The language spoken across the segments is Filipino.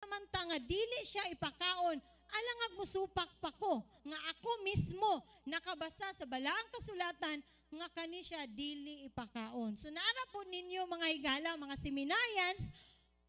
Samanta nga dili siya ipakaon, alangag musupak pa ko nga ako mismo nakabasa sa balaang kasulatan nga kani siya dili ipakaon. So naara po ninyo mga higala, mga seminarians,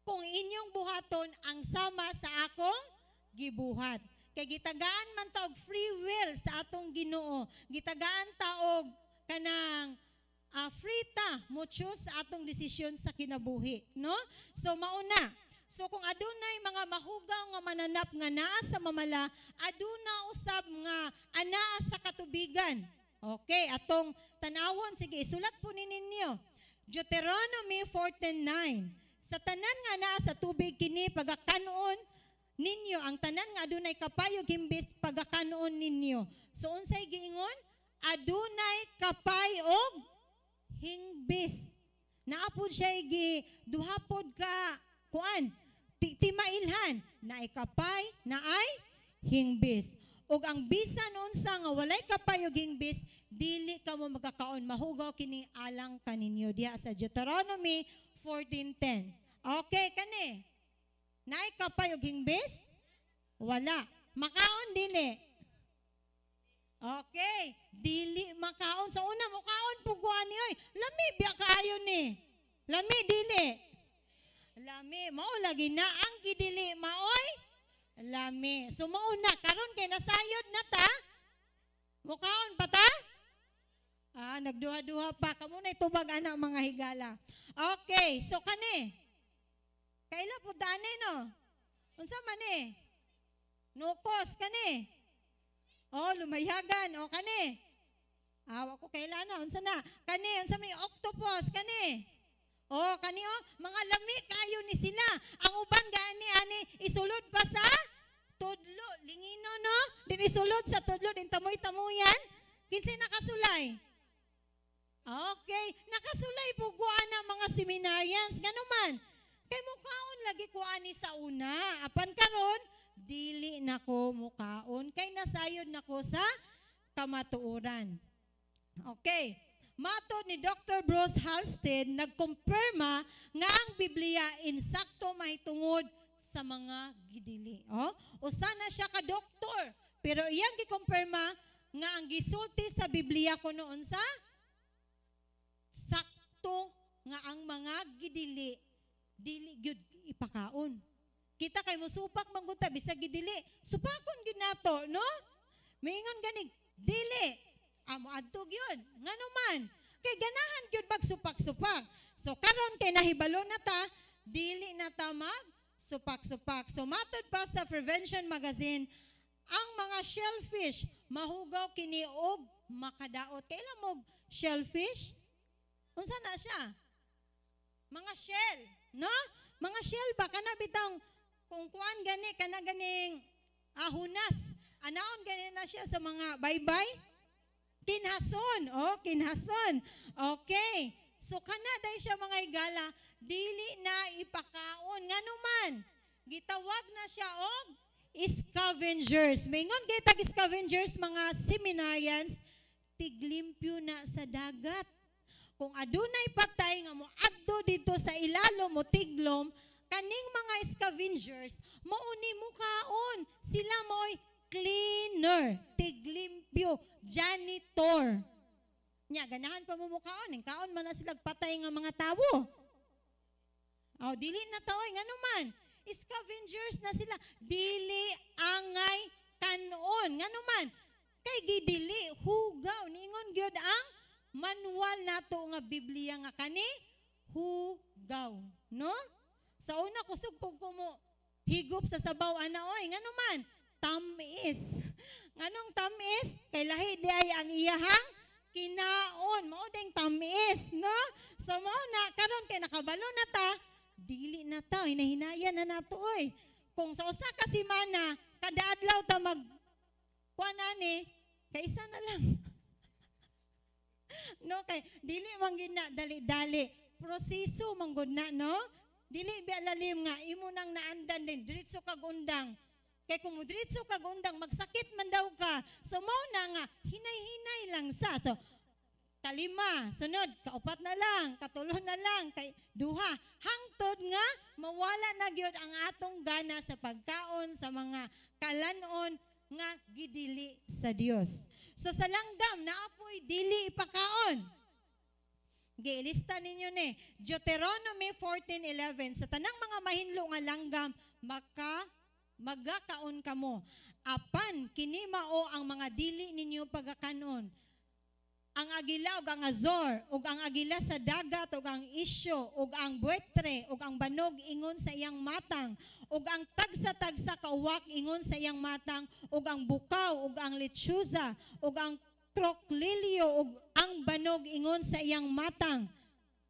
kung inyong buhaton ang sama sa akong gibuhat. Kay gitagaan man taog free will sa atong Ginoo. Gitagaan taog kanang free ta mo choose sa atong desisyon sa kinabuhi, no? So mauna. So kung adunay mga mahugaw nga mananap nga naa sa mamala, aduna usab nga anaa sa katubigan. Okay, atong tanawon, sige, isulat po ninyo. Deuteronomy 14:9. Sa tanan nga naa sa tubig kini pagakanon ninyo, ang tanan nga adunay kapayog himbis pagakanon ninyo. So unsay giingon? Adunay kapayog hingbis. Naapod siya duhapod ka kuan timailhan na ikapay na ay hingbis. Ug ang bisan unsa nga walay kapay ug hingbis, dili ka mo magkakaon, mahugaw kini alang kaninyo diha sa Deuteronomy 14:10. Okay kani? Naay kapay ug hingbis? Wala. Makaon dili. Okay, dili makaon. Sa una mo kaon puguan ni oy. Lami biya kaayo ni. Lami dili. Lami, mao lagi na ang gidili maoy. Lami. So mauna karon kay nasayod na ta. Mukaon pa ta? Nagduha-duha pa kamo na itubag ana mga higala. Okay, so kani. Kaila pud ani no. Unsa man ni? Nukos kani. Lumayagan kani. Wa ko kaila na unsa na? Kani unsa may octopus kani? Kani mga lami kayo ni sila. Ang uban gani ani isulod pa sa tudlo. Lingino no? Din isulod sa tudlo din tamoy-tamoyan. Kinsa nakasulay? Okay, nakasulay po kuan ang mga seminarians. Ganuman. Kay mukaon lagi ko ani sa una. Apan karon dili nako mukaon kay nasayod nako sa kamatuoran. Okay. Matod ni Dr. Bruce Halstead, nagkumpirma nga ang Biblia insakto mahitungod sa mga gidili. Usa na siya ka doktor, pero iyang gikumpirma nga ang gisulti sa Biblia kuno unsa sakto nga ang mga gidili dili gyud ipakaon. Kita kay mosupak mangguta bisag gidili, supakon gyud nato, no? Miingon ganig dili. Amo adtog yun. Ngano man. Kay ganahan gyud magsupak-supak. So karon kay nahibalo na ta, dili na ta mag supak-supak. So matod pa sa Prevention Magazine, ang mga shellfish mahugaw kini og makadaot. Kailan mo shellfish? Unsa na siya? Mga shell, no? Mga shell ba kana bitang kung kuan gani kana ganing hunas. Anaon gani na siya sa mga baybay? Kinhason. Kinhason. Okay. So kanaday siya mga higala, dili na ipakaon. Nganuman, gitawag na siya og scavengers. Mingon kay tag scavengers mga seminarians, tiglimpyo na sa dagat. Kung adunay patay nga mo adto dito sa ilalo mo tiglom, kaning mga scavengers mauni mo kaon. Sila mo'y cleaner, tiglimpyo, janitor. Nya ganahan pa mo kaon, ning kaon man na sila patay nga mga tawo. Dili na taoy nganuman. Scavengers na sila, dili angay kanon nganuman. Kay gidili hugaw ningon gyud ang manual nato nga Biblia nga kani hugaw, no? Sa una kusog ko mo higop sa sabaw ana oy nganuman. Tamis. Nganong tamis? Kay lahi di ay ang iyahang kinaon. Mao ding tamis, no? So mao na karon kay nakabalo na ta, dili na ta, hinahinaya na nato oy. Kung sa usa ka semana kada adlaw ta mag kuan ani, kay isa na lang. No kay dili man gyud na dali-dali. Proseso man gud na, no? Dili biya lalim nga imo nang naandan din diretso kag undang. Kay kung diretso kag undang magsakit man daw ka. So mao na nga hinay-hinay lang sa. So kalima, sunod, kaupat na lang, katulo na lang, kay duha. Hangtod nga, mawala na gyud ang atong gana sa pagkaon, sa mga kalanon, nga gidili sa Dios. So sa langgam, naapoy dili ipakaon. Giilista ninyo ni, Deuteronomy 14:11, sa tanang mga mahinlo nga langgam, magakaon kamo. Apan, kini mao ang mga dili ninyo pagakanon. Ang agila ug ang azor, ug ang agila sa dagat, ug ang isyo, ug ang buetre, ug ang banog ingon sa iyang matang, ug ang tagsa-tagsa kauwak ingon sa iyang matang, ug ang bukaw, ug ang lechuza, ug ang kroklilyo, ug ang banog ingon sa iyang matang.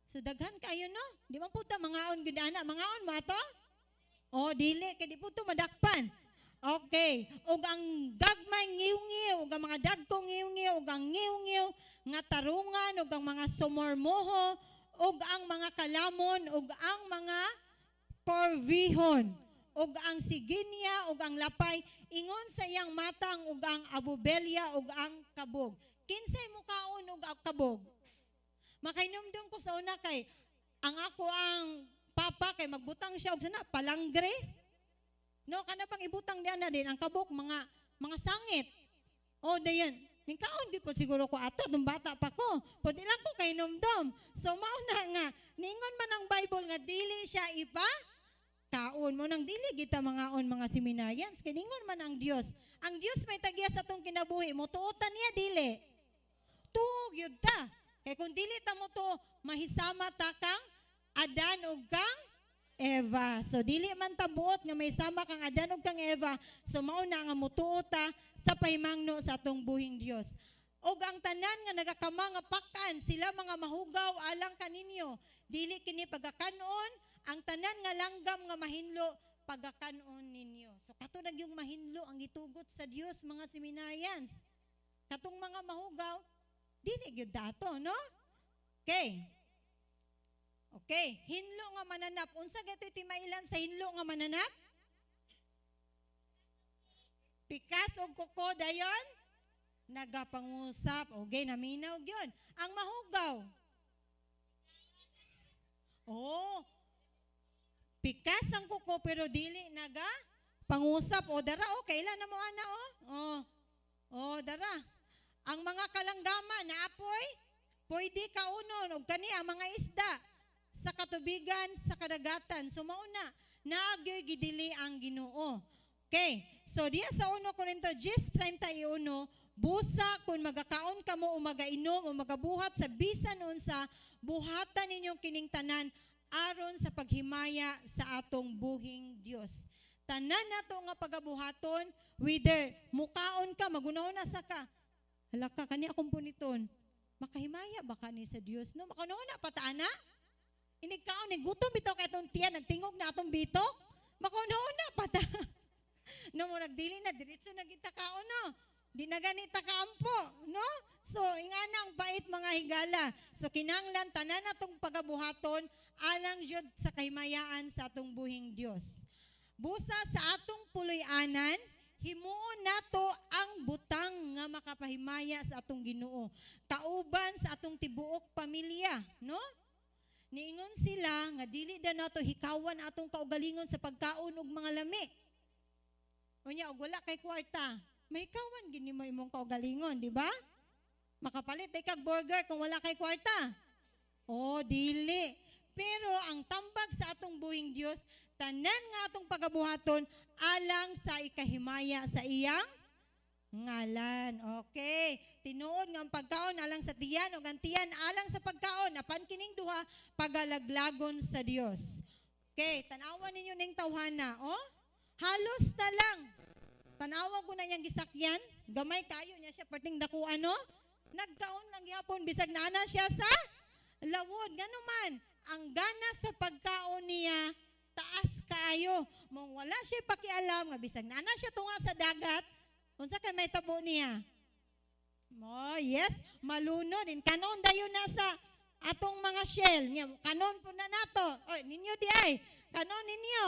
So daghan kayo no? Di man puta mangaon gyud ana, mangaon mo ato? Oh, dili kay di puto madakpan. Okay. Ug ang gagmay ngiw-ngiw, ug ang mga dagkong ngiw-ngiw, ug ang ngiw-ngiw nga tarungan, ug ang mga sumormoho, ug ang mga kalamon, ug ang mga corvihon, ug ang siginya, ug ang lapay, ingon sa iyang matang, ug ang abubelya, ug ang kabog. Kinsay mo kaon ug ang kabog? Makainomdom ko sa una kay ang ako ang papa kay magbutang siya og sana palangre. No, kana pang ibutang diyan na din ang kabok mga sangit. O dayon, ningkaon di po siguro ko ato dum bata pa ko. Pwede lang ko kay numdom. So mao na nga ningon man ang Bible nga dili siya ipa kaon mo nang dili kita mga seminarians kay ningon man ang Dios. Ang Dios may tagya sa tong kinabuhi mo tuotan niya dili. Tuog yun ta. Kay kung dili ta mo to mahisama ta kang Adan ug kang Eva. So dili man tabuot nga may sama kang Adan ug kang Eva. So mao na nga mutuota sa pahimangno sa atong buhing Dios. Og ang tanan nga nagakamang nga pakan sila mga mahugaw alang kaninyo. Dili kini pagakanon ang tanan nga langgam nga mahinlo pagakanon ninyo. So kato nag yung mahinlo ang gitugot sa Dios mga seminarians. Katong mga mahugaw dili gyud dato no? Okay. Okay, hinlo nga mananap. Unsa gato'y timailan sa hinlo nga mananap? Pikas o kuko dayon? Nagapangusap. Okay, naminaw yun. Ang mahugaw. Oh, pikas ang kuko pero dili pangusap. O dara, okay lang na mo ana dara. Ang mga kalanggama na apoy, pwede kaunon. O kani ang mga isda sa katubigan, sa kadagatan. So mauna, naagyoy gidili ang Ginoo. Okay, so diya sa 1 Corinto 10:31, busa kung magakaon kamo o magainom o magabuhat sa bisan unsa, buhatan ninyong kining tanan aron sa paghimaya sa atong buhing Dios. Tanan nato nga pagabuhaton, whether mukaon ka, magunahon na sa ka, halaka, kani akong puniton, makahimaya ba ka ni sa Dios? No? Makunahon na pataana? Inigkaon, gutom bito kay itong tiyan, nagtingog na atong bito, makunahon na pata. No, mo nagdili na, diretso na kita kaon, no? Di na ganita kaampo, no? So, ingana ang bait mga higala. So, kinanglan, tanan natong pagabuhaton, alang jud sa kahimayaan sa atong buhing Dios. Busa sa atong puloy-anan, himuon nato ang butang nga makapahimaya sa atong Ginoo. Kauban sa atong tibuok pamilya, no? Niingon sila nga dili da nato hikawan atong kaugalingon sa pagkaon ug mga lami. Unya og wala kay kwarta, mahikawan gini mo imong kaugalingon, di ba? Makapalit kag burger kung wala kay kwarta. Oh, dili. Pero ang tambag sa atong buhing Dios, tanan nga atong pagabuhaton alang sa ikahimaya sa iyang ngalan. Okay. Tinuod nga ang pagkaon alang sa tiyan o ang tiyan alang sa pagkaon. Apan kining duha pagalaglagon sa Dios. Okay. Tanawan ninyo ning tawhana. Oh? Halos na lang. Tanawa ko na niyang gisakyan. Gamay kayo niya siya. Parting daku ano. Nagkaon lang yapon. Bisag nana siya sa lawod. Gano man. Ang gana sa pagkaon niya taas kaayo. Mong wala siya pakialam. Nga bisag nana siya tunga sa dagat. Unsa kay may tabo niya? Oh, yes, maluno din. Kanon dayon na sa atong mga shell. Kanon po na nato. Oh, ninyo di ay. Kanon ninyo.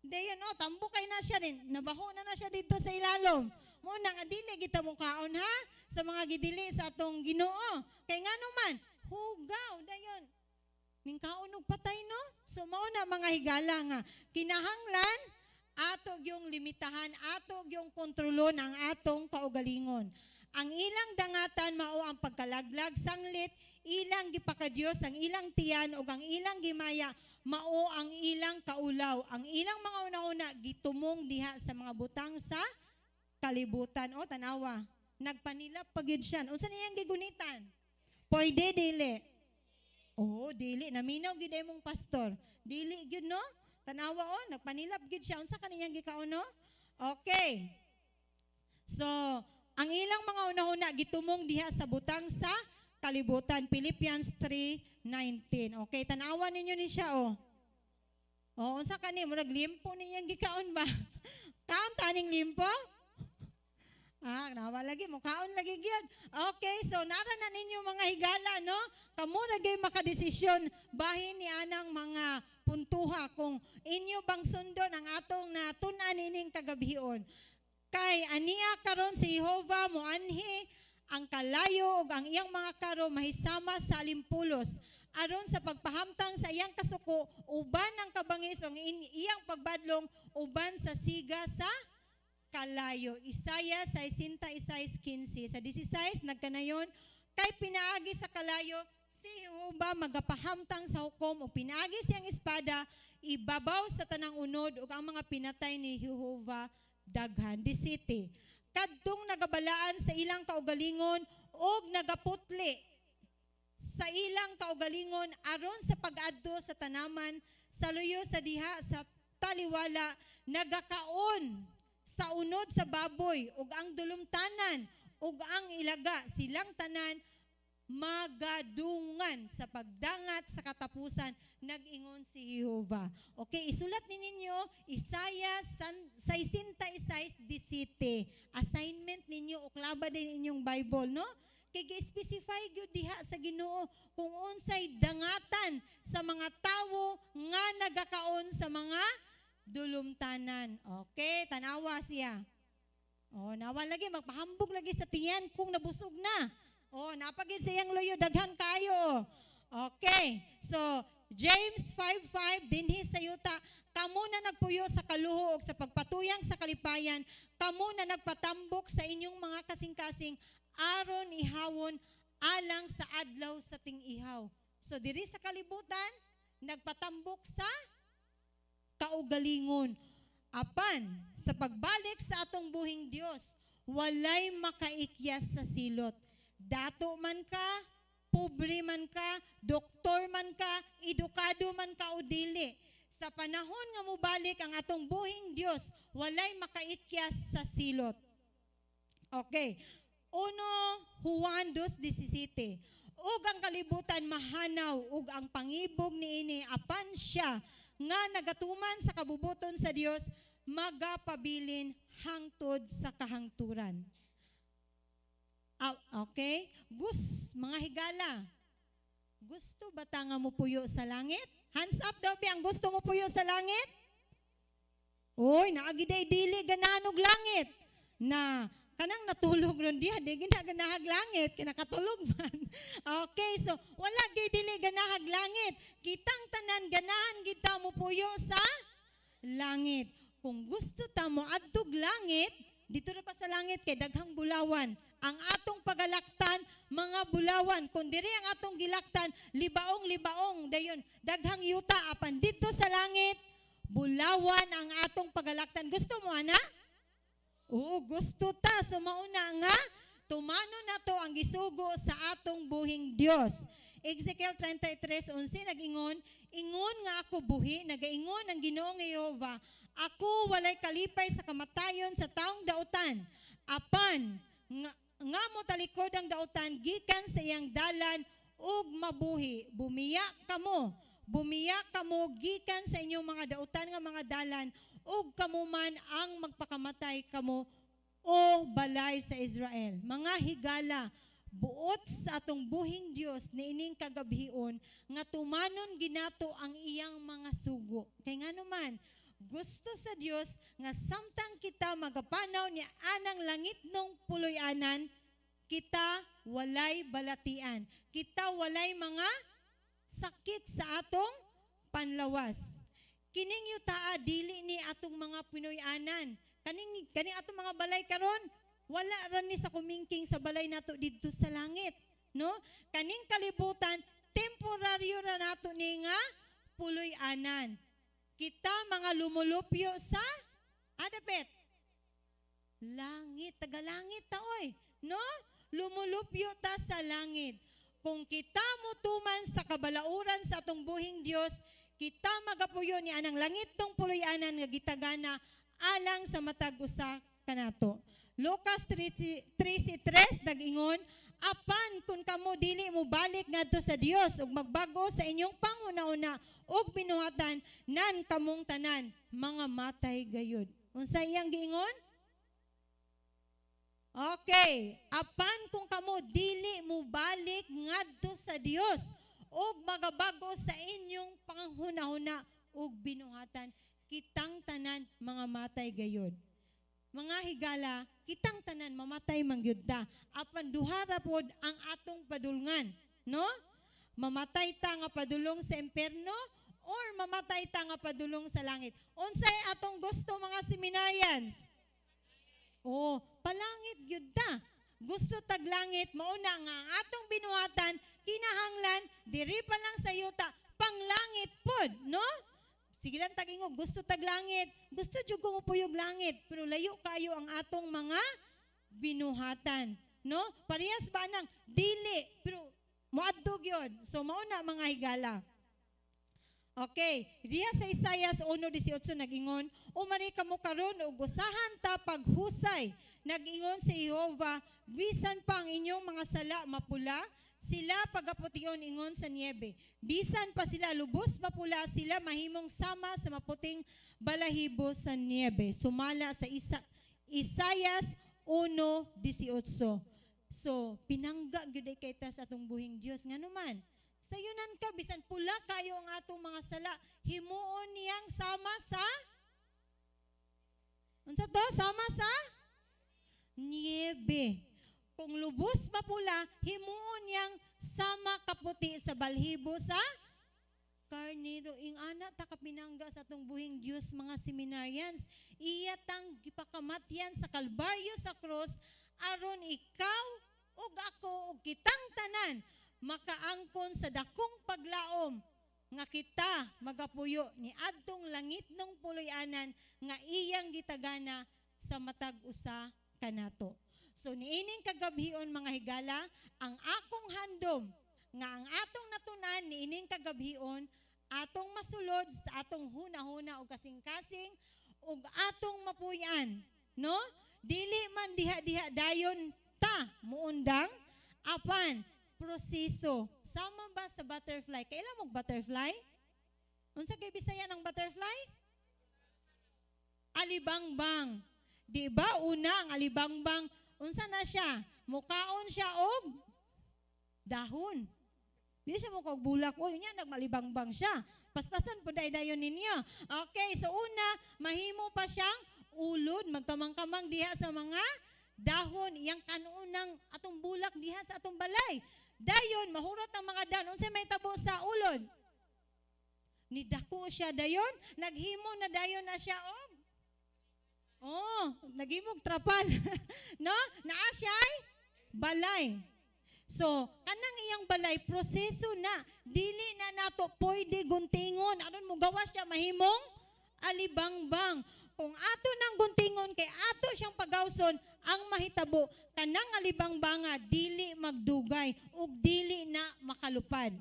Dayon, tambo kay na siya din. Nabaho na siya dito sa ilalom. mo na nga dili kita mo kaon ha sa mga gidili sa atong Ginoo. Kay ngano man hugaw dayon. Ning kaon og patay no. So mao na mga higala nga kinahanglan atog yung limitahan, atog yung kontrolon ang atong kaugalingon. Ang ilang dangatan mao ang pagkalaglag sanglit, ilang gipakadiyos ang ilang tiyan ug ang ilang gimaya mao ang ilang kaulaw. Ang ilang mga una-una gitumong diha sa mga butang sa kalibutan. O tanawa, nagpanilap pagid siya. Unsa niyang gigunitan? Pwede dili. Oh, dili naminaw gid imong pastor. Dili gyud no? Tanawa nagpanilap gid siya. Unsa kaniyang gikaon no? Okay. So, ang ilang mga una-una gitumong diha sa butang sa kalibutan. Philippians 3:19. Okay, tanawa ninyo ni siya unsa kani mo naglimpo niyang gikaon ba? Kaon taning limpo? Nawa lagi mo kaon lagi gyud. Okay, so nara na ninyo mga higala no? Kamo na gay makadesisyon bahin ni anang mga puntuha kung inyo bang sundon ang atong natun-an ining kagabhion. Kay aniya karon si Jehova moanhi ang kalayo ug ang iyang mga karo mahisama sa alimpulos aron sa pagpahamtang sa iyang kasuko uban ang kabangis ug iyang pagbadlong uban sa siga sa kalayo. Isaiah 66:15. Sa 16 nagkanayon kay pinaagi sa kalayo si Jehova magapahamtang sa hukom ug pinaagi siyang espada ibabaw sa tanang unod ug ang mga pinatay ni Jehova daghan. The city kadtong nagabalaan sa ilang kaugalingon ug nagaputli sa ilang kaugalingon aron sa pag-adto sa tanaman sa luyo sa diha sa taliwala nagakaon sa unod sa baboy ug ang dulumtanan ug ang ilaga silang tanan magadungan sa pagdangat sa katapusan nag-ingon si Jehova. Okay, isulat ninyo Isaiah 66:17. Assignment ninyo o klaba din inyong Bible, no? Kay gi-specify gyud diha sa Ginoo kung unsay dangatan sa mga tawo nga nagakaon sa mga dulumtanan. Okay, tanawa siya. Nawa lagi magpahambog lagi sa tiyan kung nabusog na. Napagid siyang loyo daghan kayo. Okay. So, James 5:5 dinhi sa yuta, kamo na nagpuyo sa kaluho ug sa pagpatuyang sa kalipayan, kamo na nagpatambok sa inyong mga kasing-kasing aron ihawon alang sa adlaw sa ting-ihaw. So, diri sa kalibutan, nagpatambok sa kaugalingon. Apan, sa pagbalik sa atong buhing Dios, walay makaikyas sa silot. Dato man ka, pobre man ka, doktor man ka, edukado man ka o dili. Sa panahon nga mubalik ang atong buhing Dios, walay makaikyas sa silot. Okay. 1 Juan 2:17. Ug ang kalibutan mahanaw ug ang pangibog niini apan siya nga nagatuman sa kabubuton sa Dios magapabilin hangtod sa kahangturan. Okay? Mga higala, gusto ba ta nga mo puyo sa langit? Hands up daw ang gusto mo puyo sa langit? Oy, naagiday dili ganahan og langit. Na kanang natulog ron diha, di ginaganahag langit, kinakatulog man. Okay, so wala gay dili ganahag langit. Kitang tanan ganahan kita mo puyo sa langit. Kung gusto ta mo adtog langit, dito na pa sa langit kay daghang bulawan. Ang atong pagalaktan, mga bulawan. Kung diri ang atong gilaktan, libaong-libaong. Dayon, daghang yuta. Apan dito sa langit, bulawan ang atong pagalaktan. Gusto mo, ana? Oo, gusto ta. So, mauna nga, tumano na to ang gisugo sa atong buhing Dios. Ezekiel 33:11 nag-ingon, ingon nga ako buhi, nagaingon ang Ginoong Jehova, ako walay kalipay sa kamatayon sa taong dautan. Apan, nga mo talikod ang dautan gikan sa iyang dalan ug mabuhi. Bumiya kamo gikan sa inyong mga dautan nga mga dalan ug kamo man ang magpakamatay kamo o balay sa Israel. Mga higala, buot sa atong buhing Dios niining kagabhion nga tumanon ginato ang iyang mga sugo. Kay ngano man gusto sa Dios nga samtang kita magapanaw ni anang langit nung puloy-anan, kita walay balatian. Kita walay mga sakit sa atong panlawas. Kining yutaa dili ni atong mga Pinoy-anan. Kaning atong mga balay karon, wala ra ni sa kumingking sa balay nato didto sa langit, no? Kaning kalibutan temporaryo ra nato ni nga puloy-anan. Kita mga lumulupyo sa adapet. Langit, tagalangit ta oy, no? Lumulupyo ta sa langit. Kung kita mutuman sa kabalauran sa atong buhing Dios, kita magapuyo ni anang langit tong puloy-anan nga gitagana alang sa matag usa kanato. Lucas 3:3 nag-ingon, apan kung kamo dili mo balik ngadto sa Dios ug magbago sa inyong panghuna-una ug binuhatan nan kamong tanan mga matay gayud. Unsa iyang giingon? Okay, apan kung kamo dili mo balik ngadto sa Dios ug magabago sa inyong panghuna-una ug binuhatan, kitang tanan mga matay gayud. Mga higala, kitang tanan mamatay mangyud ta. Apan duhara pod ang atong padulngan, no? Mamatay ta nga padulong sa impierno or mamatay ta nga padulong sa langit. Unsay atong gusto mga seminarians? Oh, palangit gyud ta. Gusto taglangit, mauna nga ang atong binuhatan, kinahanglan, diri pa lang sa yuta, panglangit pod, no? Sige lang tag-ingog, gusto taglangit, gusto jud ko mo puyog langit, pero layo kayo ang atong mga binuhatan, no? Parehas ba nang dili, pero moadtog yun. So, mauna mga higala. Okay, diya sa Isaias 1:18 nag-ingon, umari kamo karon ug usahan ta paghusay. Nag-ingon si Jehova, bisan pa ang inyong mga sala mapula, sila pagaputiyon ingon sa niebe. Bisan pa sila lubos mapula, sila mahimong sama sa maputing balahibo sa niebe. Sumala sa Isaias 1:18. So, pinangga gyud kay ta sa atong buhing Dios nganuman. Sayunan ka, bisan pula kayo ang atong mga sala, himuon niyang sama sa, unsa to? Sama sa niebe. Kung lubos mapula, himuon niyang sama kaputi sa balhibo sa karnero. Ing ana ta kapinangga sa atong buhing Dios mga seminarians. Iya tang gipakamatyan sa kalbaryo sa cross aron ikaw ug ako ug kitang tanan makaangkon sa dakong paglaom nga kita magapuyo ni adtong langit nung puloy-anan nga iyang gitagana sa matag usa kanato. So niining kagabhion mga higala, ang akong handom nga ang atong natunan niining kagabhion atong masulod sa atong huna-huna o kasing-kasing ug atong mapuy-an, no? Dili man diha-diha dayon ta muundang apan proseso. Sama ba sa butterfly? Kailan mo butterfly? Unsa kay Bisaya ng butterfly? Alibangbang. Di ba una ang alibangbang, unsa na siya? Mukaon siya og dahon. Di siya mo kog bulak. O, yun yan, nagmalibangbang siya. Paspasan po dayon ninyo. Okay, so una, mahimo pa siyang ulod, magkamang-kamang diha sa mga dahon, iyang kanunang atong bulak diha sa atong balay. Dayon, mahurot ang mga dahon. Unsay may tabo sa ulod? Nidako siya dayon, naghimo na dayon na siya og naghimog trapal. No? Naa siya ay balay. So, kanang iyang balay, proseso na. Dili na nato pwede guntingon. Aron mo gawas siya mahimong alibangbang. Kung ato nang guntingon kay ato siyang pagawson, ang mahitabo kanang alibangbanga dili magdugay ug dili na makalupad.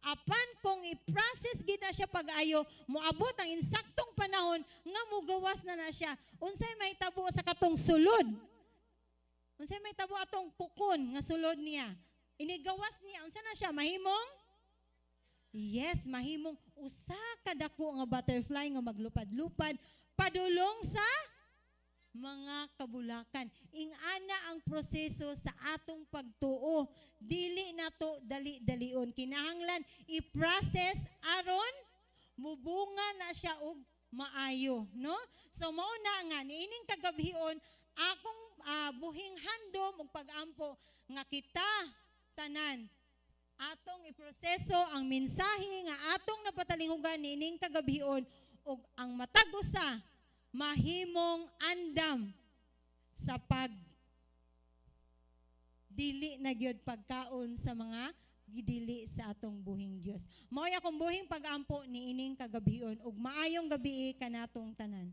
Apan kung i-process gid na siya pag-ayo, moabot ang insaktong panahon nga mugawas na siya. Unsay mahitabo sa katong sulod? Unsay mahitabo atong kukon nga sulod niya? Inigawas niya, unsa na siya mahimong? Yes, mahimong usa ka dako nga butterfly nga maglupad-lupad padulong sa mga kabulakan. Ingana ang proseso sa atong pagtuo. Dili nato dali-dalion. Kinahanglan i-process aron mubunga na siya og maayo, no? So mao na nga niining kagabhion akong buhing handom ug pag-ampo nga kita tanan atong iproseso ang mensahe nga atong napatalingugan niining kagabhion ug ang matag usa mahimong andam sa pag dili na gyud pagkaon sa mga gidili sa atong buhing Dios. Mao akong buhing pag-ampo niining kagabhion ug maayong gabi kanatong tanan.